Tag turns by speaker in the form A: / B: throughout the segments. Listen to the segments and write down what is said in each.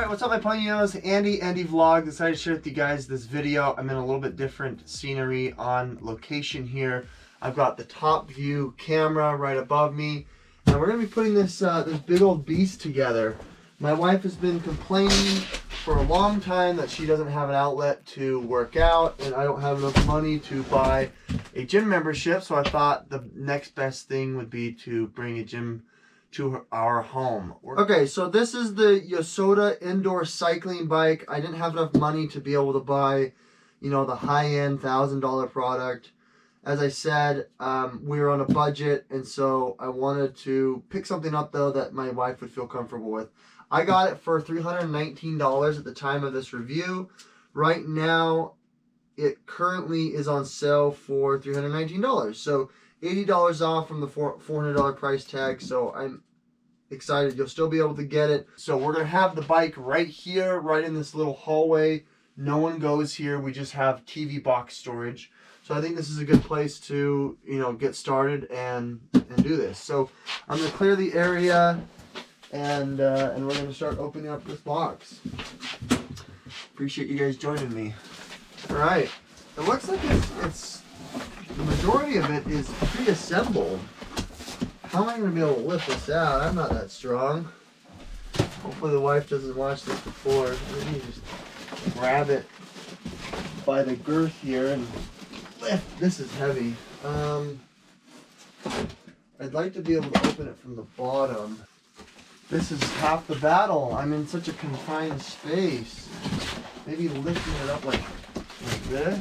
A: Alright, what's up my Ponios? Andy Vlog. Decided to share with you guys this video. I'm in a little bit different scenery on location here. I've got the top view camera right above me. And we're going to be putting this big old beast together. My wife has been complaining for a long time that she doesn't have an outlet to work out, and I don't have enough money to buy a gym membership, so I thought the next best thing would be to bring a gym to our home. Okay, so this is the Yosuda indoor cycling bike. I didn't have enough money to be able to buy, you know, the high-end $1,000 product. As I said, we were on a budget, and so I wanted to pick something up, though, that my wife would feel comfortable with. I got it for $319 at the time of this review. Right now, it currently is on sale for $319. So $80 off from the $400 price tag. So I'm excited. You'll still be able to get it. So we're going to have the bike right here, right in this little hallway. No one goes here. We just have TV box storage. So I think this is a good place to, you know, get started and do this. So I'm going to clear the area. And we're going to start opening up this box. Appreciate you guys joining me. Alright. It looks like it's the majority of it is pre-assembled. How am I going to be able to lift this out? I'm not that strong. Hopefully the wife doesn't watch this before. Maybe just grab it by the girth here and lift. This is heavy. I'd like to be able to open it from the bottom. This is half the battle. I'm in such a confined space. Maybe lifting it up like this.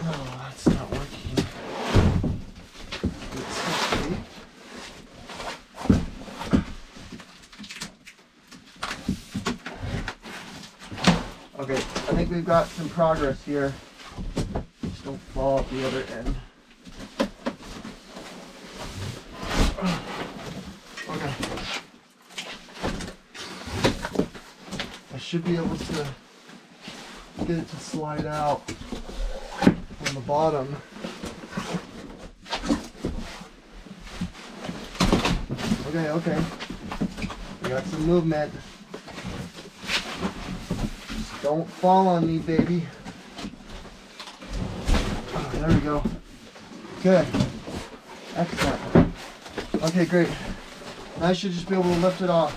A: Oh, that's not working. It's so deep. Okay, I think we've got some progress here. Just don't fall at the other end. Okay. I should be able to get it to slide out from the bottom. Okay. We got some movement. Just don't fall on me, baby. Oh, there we go. Good. Excellent. Okay, great. Now I should just be able to lift it off.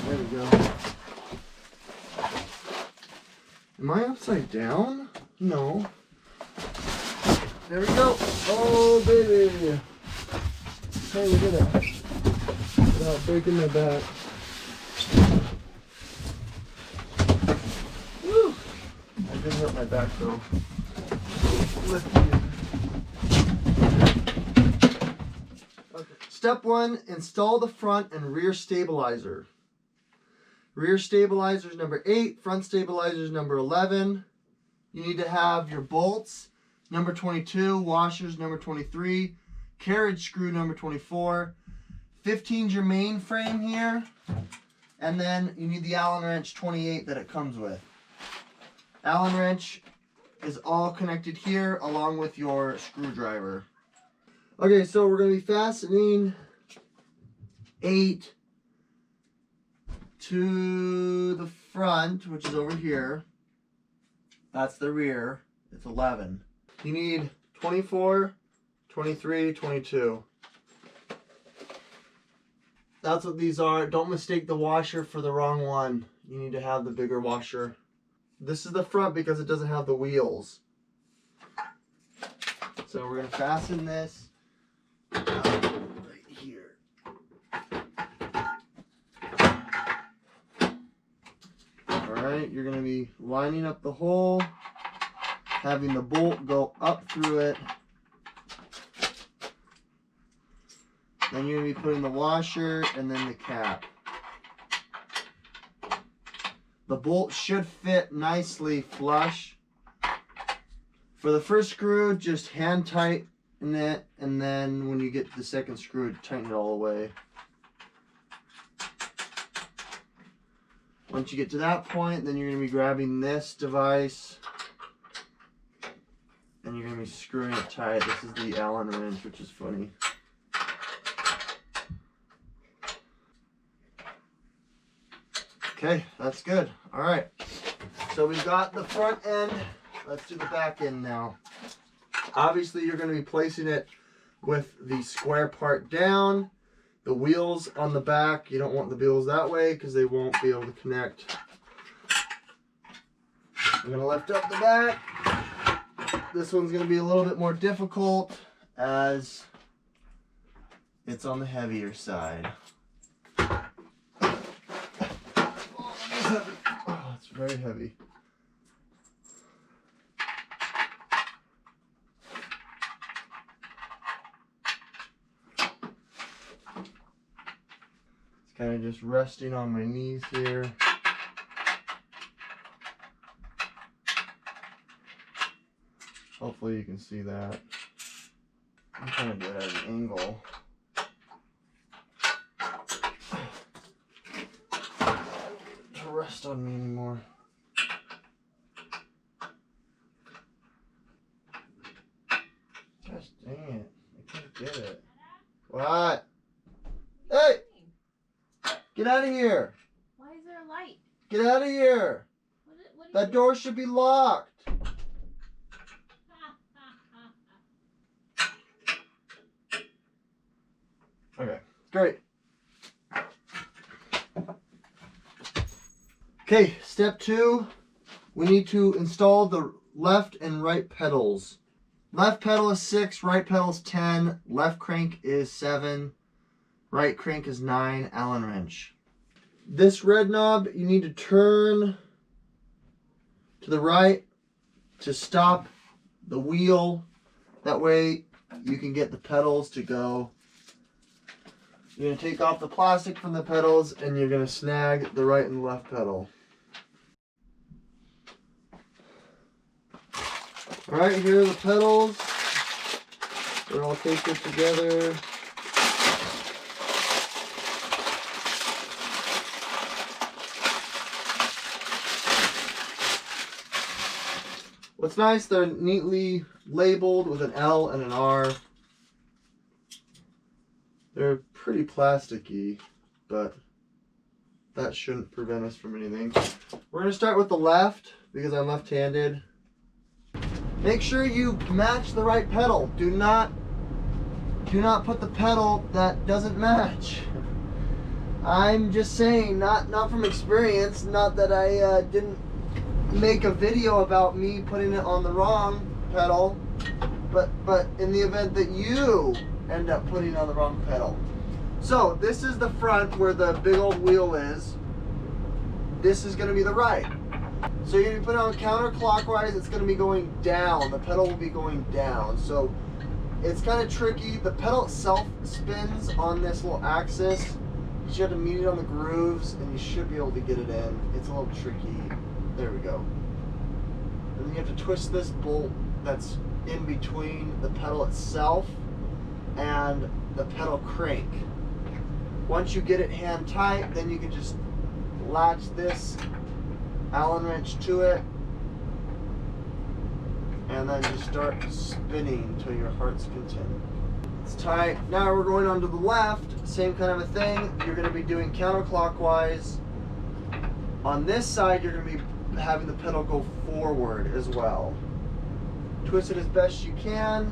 A: There we go. Am I upside down? No. There we go. Oh, baby. Hey, we did it. Without breaking my back. Woo! I didn't hurt my back, though. Lifting it. Step 1, install the front and rear stabilizer. Rear stabilizer is number 8, front stabilizer is number 11. You need to have your bolts, number 22, washers, number 23, carriage screw, number 24. 15 is your main frame here, and then you need the Allen wrench 28 that it comes with. Allen wrench is all connected here along with your screwdriver. Okay, so we're going to be fastening 8 to the front, which is over here. That's the rear. It's 11. You need 24, 23, 22. That's what these are. Don't mistake the washer for the wrong one. You need to have the bigger washer. This is the front because it doesn't have the wheels. So we're going to fasten this right here. Alright, you're going to be lining up the hole, having the bolt go up through it. Then you're going to be putting the washer and then the cap. The bolt should fit nicely flush. For the first screw, just hand tighten it, and then when you get to the second screw, tighten it all the way. Once you get to that point, then you're going to be grabbing this device and you're going to be screwing it tight. This is the Allen wrench, which is funny. Okay, that's good. All right. So we've got the front end. Let's do the back end now. Obviously, you're going to be placing it with the square part down. The wheels on the back, you don't want the wheels that way because they won't be able to connect. I'm going to lift up the back. This one's going to be a little bit more difficult as it's on the heavier side. Oh, it's very heavy. It's kind of just resting on my knees here. Hopefully you can see that. I'm trying to do it at an angle. To rest on me anymore. Gosh dang it. I can't get it. What? Hey! Get out of here!
B: Why is there a light?
A: Get out of here! That door should be locked. Okay, great. Okay, step 2, we need to install the left and right pedals. Left pedal is 6, right pedal is 10, left crank is 7, right crank is 9, Allen wrench. This red knob, you need to turn to the right to stop the wheel. That way you can get the pedals to go. You're going to take off the plastic from the pedals and you're going to snag the right and left pedal. Alright, here are the pedals. They're all taped together. What's nice, they're neatly labeled with an L and an R. They're pretty plasticky, but that shouldn't prevent us from anything. We're going to start with the left because I'm left-handed. Make sure you match the right pedal. Do not put the pedal that doesn't match. I'm just saying, not from experience, not that I didn't make a video about me putting it on the wrong pedal, but in the event that you end up putting it on the wrong pedal. So this is the front where the big old wheel is. This is going to be the right. So you're going to put it on counterclockwise, it's going to be going down. The pedal will be going down. So it's kind of tricky. The pedal itself spins on this little axis. You should have to meet it on the grooves and you should be able to get it in. It's a little tricky. There we go. And then you have to twist this bolt that's in between the pedal itself and the pedal crank. Once you get it hand tight, then you can just latch this Allen wrench to it and then just start spinning till your heart's content. It's tight. Now we're going on to the left, same kind of a thing. You're going to be doing counterclockwise. On this side, you're going to be having the pedal go forward as well. Twist it as best you can.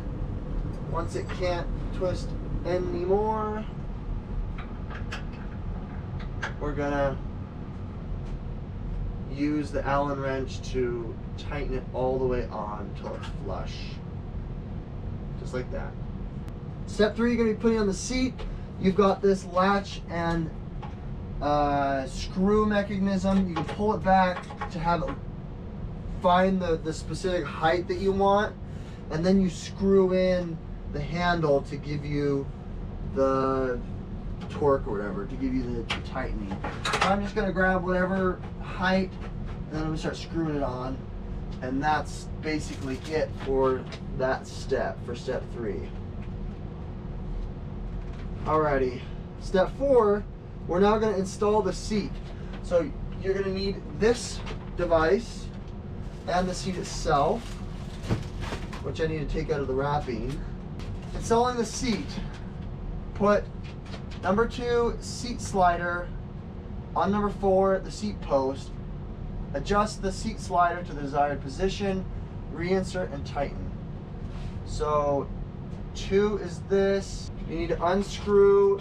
A: Once it can't twist anymore, we're gonna use the Allen wrench to tighten it all the way on until it's flush. Just like that. Step 3, you're gonna be putting on the seat. You've got this latch and screw mechanism. You can pull it back to have it find the specific height that you want, and then you screw in the handle to give you the torque or whatever, to give you the tightening. So I'm just going to grab whatever height and then I'm going to start screwing it on, and that's basically it for that step, for step 3. Alrighty, step 4, we're now going to install the seat. So you're going to need this device and the seat itself, which I need to take out of the wrapping. Installing the seat, put number 2 seat slider On number 4, the seat post, adjust the seat slider to the desired position, reinsert and tighten. So 2 is this. You need to unscrew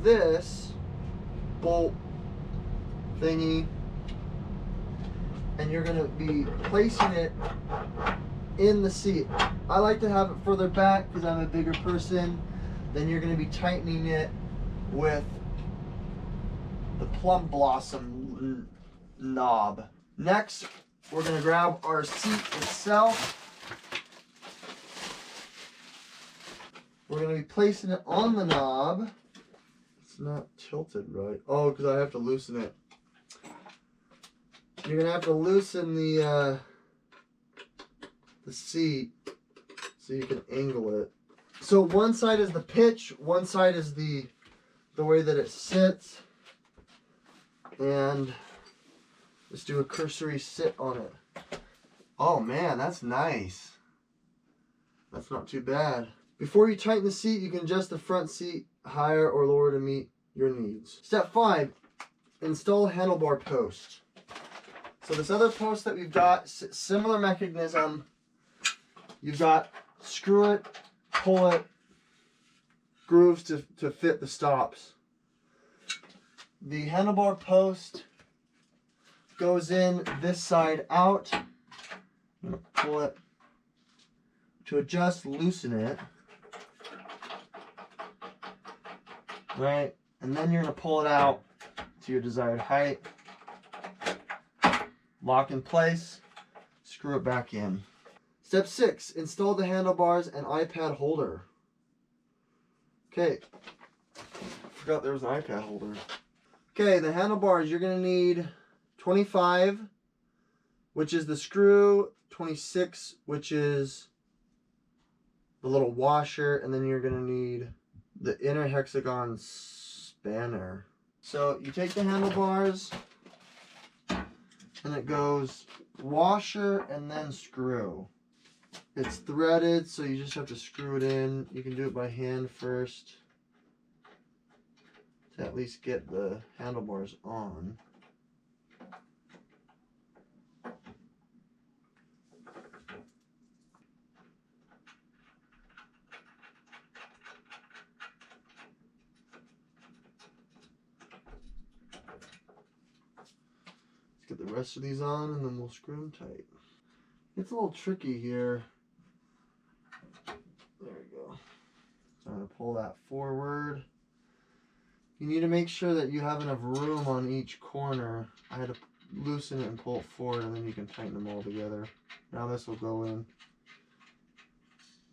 A: this bolt thingy, and you're going to be placing it in the seat. I like to have it further back because I'm a bigger person. Then you're going to be tightening it with the plum blossom knob. Next, we're going to grab our seat itself. We're going to be placing it on the knob. It's not tilted right. Oh, because I have to loosen it. You're going to have to loosen the seat so you can angle it. So one side is the pitch, one side is the way that it sits. And let's do a cursory sit on it. Oh man, that's nice. That's not too bad. Before you tighten the seat, you can adjust the front seat higher or lower to meet your needs. Step 5, install handlebar post. So this other post that we've got, similar mechanism. You've got screw it, pull it, grooves to fit the stops. The handlebar post goes in this side out. I'm going to pull it to adjust, loosen it. Right, and then you're going to pull it out to your desired height. Lock in place, screw it back in. Step 6, install the handlebars and iPad holder. Okay, forgot there was an iPad holder. Okay, the handlebars, you're going to need 25, which is the screw, 26, which is the little washer, and then you're going to need the inner hexagon spanner. So you take the handlebars, and it goes washer and then screw. It's threaded, so you just have to screw it in. You can do it by hand first to at least get the handlebars on. Let's get the rest of these on and then we'll screw them tight. It's a little tricky here. There we go. So I'm going to pull that forward. You need to make sure that you have enough room on each corner. I had to loosen it and pull it forward, and then you can tighten them all together. Now this will go in.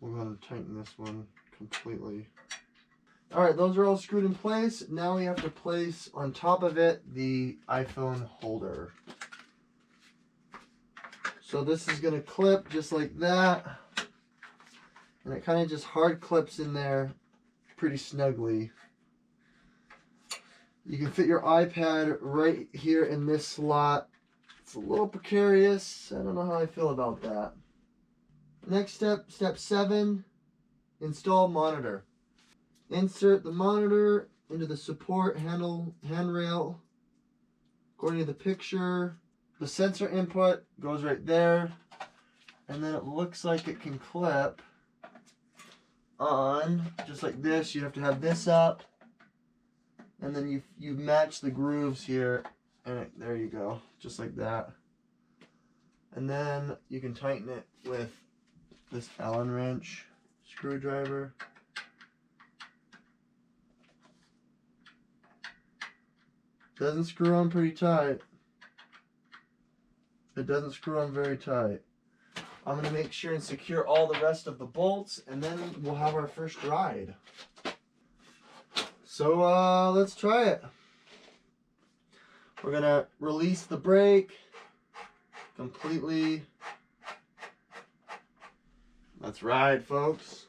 A: We're going to tighten this one completely. Alright, those are all screwed in place. Now we have to place on top of it the iPhone holder. So this is going to clip just like that. And it kind of just hard clips in there pretty snugly. You can fit your iPad right here in this slot. It's a little precarious. I don't know how I feel about that. Next step, step 7, install monitor. Insert the monitor into the support handrail. According to the picture, the sensor input goes right there. And then it looks like it can clip on just like this. You have to have this up. And then you match the grooves here, and there you go, just like that. And then you can tighten it with this Allen wrench screwdriver. Doesn't screw on pretty tight. It doesn't screw on very tight. I'm going to make sure and secure all the rest of the bolts, and then we'll have our first ride. So let's try it. We're gonna release the brake completely. Let's ride, folks.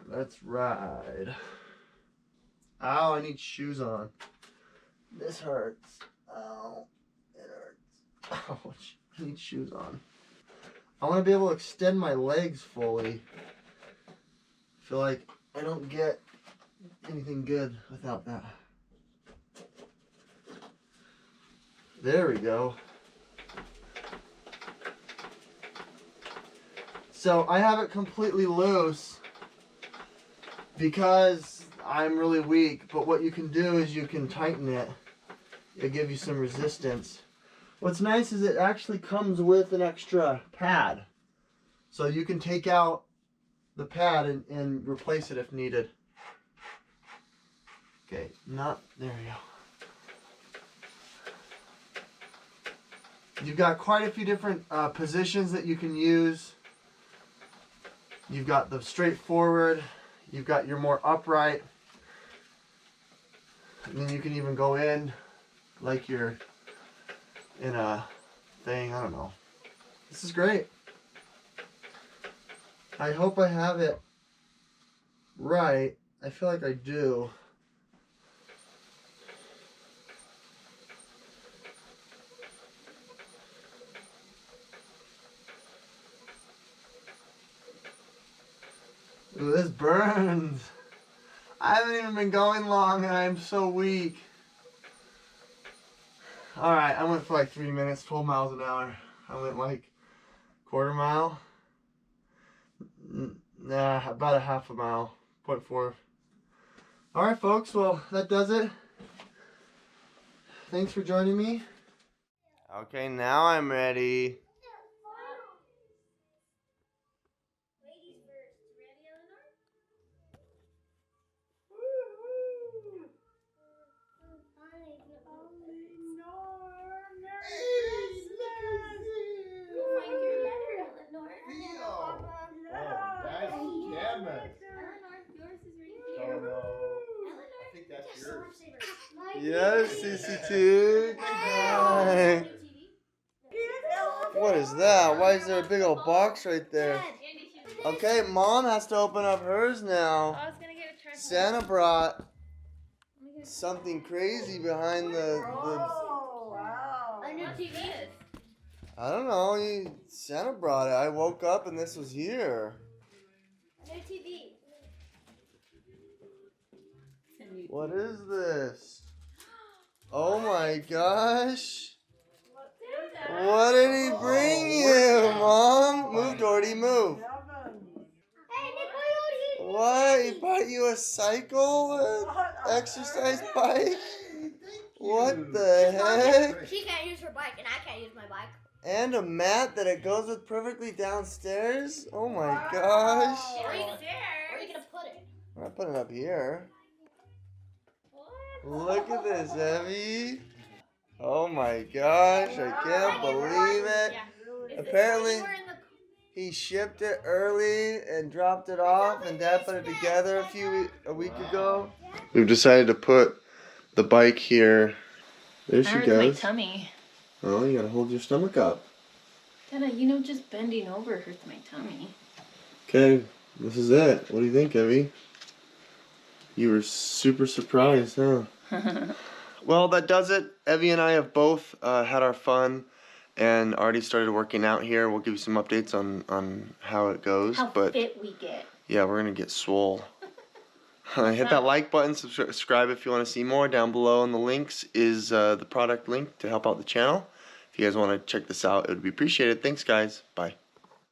A: Let's ride. Ow, I need shoes on. This hurts. Ow, it hurts. Ouch, I need shoes on. I want to be able to extend my legs fully. I feel like I don't get anything good without that. There we go. So I have it completely loose because I'm really weak, but what you can do is you can tighten it. It'll give you some resistance. What's nice is it actually comes with an extra pad. So you can take out the pad and replace it if needed. Okay, there we go. You've got quite a few different positions that you can use. You've got the straightforward, you've got your more upright, and then you can even go in like you're in a thing, I don't know. This is great. I hope I have it right. I feel like I do. Ooh, this burns. I haven't even been going long and I'm so weak. Alright, I went for like 3 minutes, 12 miles an hour. I went like quarter mile. Nah, about a half a mile, 0.4. Alright folks, well that does it. Thanks for joining me. Okay, now I'm ready. Yes, CC2. Hi. What is that? Why is there a big old box right there? Okay, Mom has to open up hers now. Santa brought something crazy behind the
B: A new TV.
A: I don't know. Santa brought it. I woke up and this was here.
B: A new TV.
A: What is this? Oh my gosh. What did he bring you, Mom? Move, Doherty, move.
B: Hey, Nick,
A: What? He bought you a cycle? An exercise bike? What the heck?
B: She can't use her bike and I can't use my bike.
A: And a mat that it goes with perfectly downstairs? Oh my gosh.
B: Where are you gonna put it?
A: I'm not putting it up here. Look at this, Evie. Oh my gosh, I can't believe it. Apparently, he shipped it early and dropped it off, and Dad put it together a week ago. We've decided to put the bike here. There she goes.
C: My tummy.
A: Oh, you gotta hold your stomach up.
C: Dada, just bending over hurts my tummy.
A: Okay, this is it. What do you think, Evie? You were super surprised, huh? Well, that does it. Evie and I have both had our fun and already started working out here. We'll give you some updates on how it goes.
C: How fit we get.
A: Yeah, we're going to get swole. Hit that like button, subscribe if you want to see more. Down below in the links is the product link to help out the channel. If you guys want to check this out, it would be appreciated. Thanks, guys. Bye.